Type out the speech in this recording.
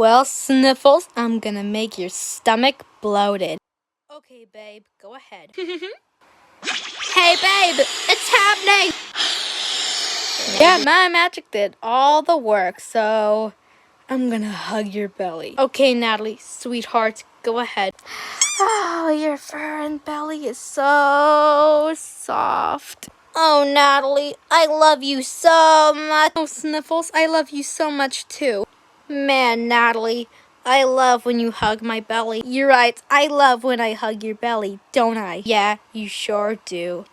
Well, Sniffles, I'm gonna make your stomach bloated. Okay, babe, go ahead. Hey, babe, it's happening! Yeah, my magic did all the work, so I'm gonna hug your belly. Okay, Natalie, sweetheart, go ahead. Oh, your fur and belly is so soft. Oh, Natalie, I love you so much. Oh, Sniffles, I love you so much too. Man, Natalie, I love when you hug my belly. You're right, I love when I hug your belly, don't I? Yeah, you sure do.